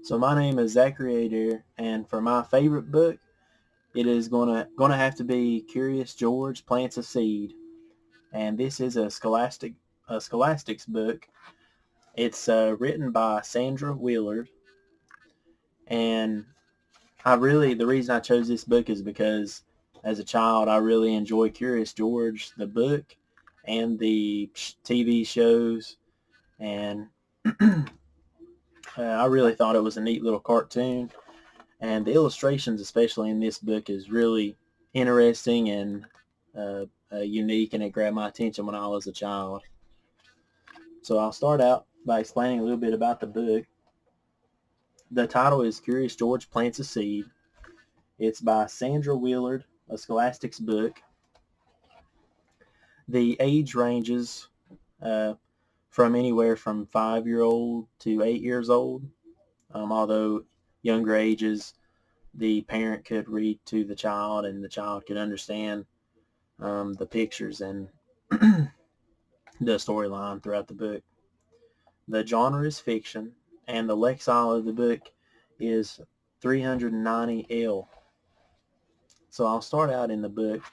So my name is Zachary Adair, and for my favorite book, it is gonna have to be Curious George Plants a Seed, and this is a scholastics book. It's written by Sandra Willard, and the reason I chose this book is because as a child I really enjoyed Curious George, the book, and the TV shows, and I really thought it was a neat little cartoon. And the illustrations, especially in this book, is really interesting and unique, and it grabbed my attention when I was a child. So I'll start out by explaining a little bit about the book. The title is Curious George Plants a Seed. It's by Sandra Willard, a scholastics book. The age ranges uh, from anywhere from 5-year-old to 8 years old, although younger ages the parent could read to the child and the child could understand the pictures and the storyline throughout the book. The genre is fiction, and the lexile of the book is 390L. So I'll start out in the book.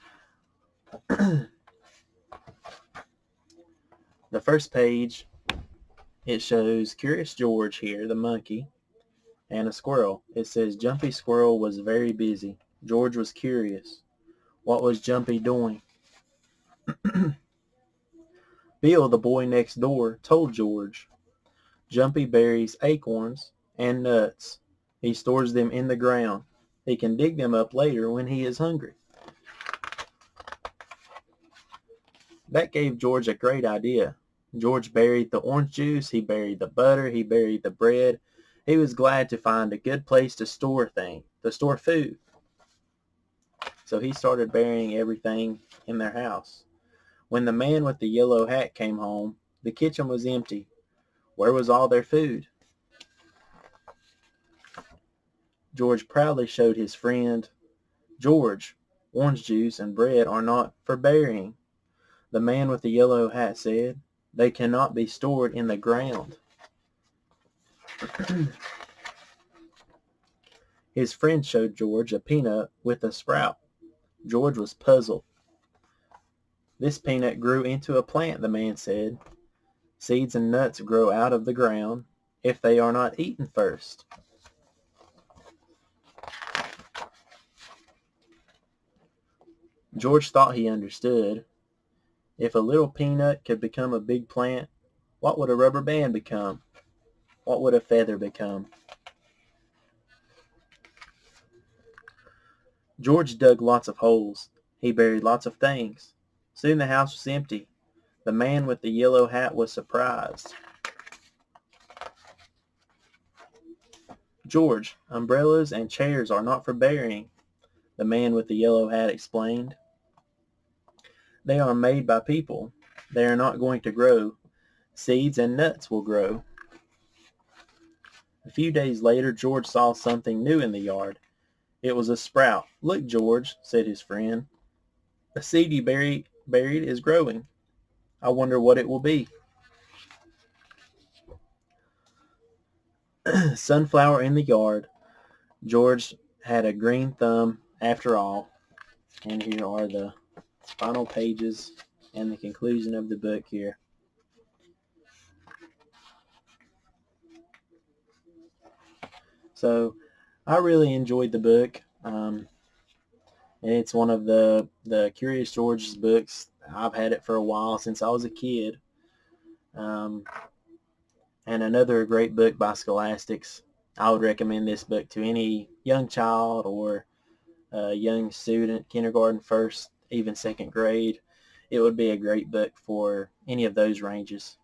The first page, it shows Curious George here, the monkey, and a squirrel. It says, Jumpy Squirrel was very busy. George was curious. What was Jumpy doing? Bill, the boy next door, told George, Jumpy buries acorns and nuts. He stores them in the ground. He can dig them up later when he is hungry. That gave George a great idea. George buried the orange juice, he buried the butter, he buried the bread. He was glad to find a good place to store food. So he started burying everything in their house. When the man with the yellow hat came home, the kitchen was empty. Where was all their food? George proudly showed his friend, George, orange juice and bread are not for burying. The man with the yellow hat said, they cannot be stored in the ground. His friend showed George a peanut with a sprout. George was puzzled. This peanut grew into a plant, the man said. Seeds and nuts grow out of the ground if they are not eaten first. George thought he understood. If a little peanut could become a big plant, what would a rubber band become? What would a feather become? George dug lots of holes. He buried lots of things. Soon the house was empty. The man with the yellow hat was surprised. George, umbrellas and chairs are not for burying, the man with the yellow hat explained. They are made by people. They are not going to grow. Seeds and nuts will grow. A few days later, George saw something new in the yard. It was a sprout. Look, George, said his friend. The seed he buried is growing. I wonder what it will be. Sunflower in the yard. George had a green thumb after all. And here are the final pages and the conclusion of the book here. So I really enjoyed the book. It's one of the Curious George's books. I've had it for a while, since I was a kid. Um, and another great book by Scholastics. I would recommend this book to any young child or young student, kindergarten, first, even second grade. It would be a great book for any of those ranges.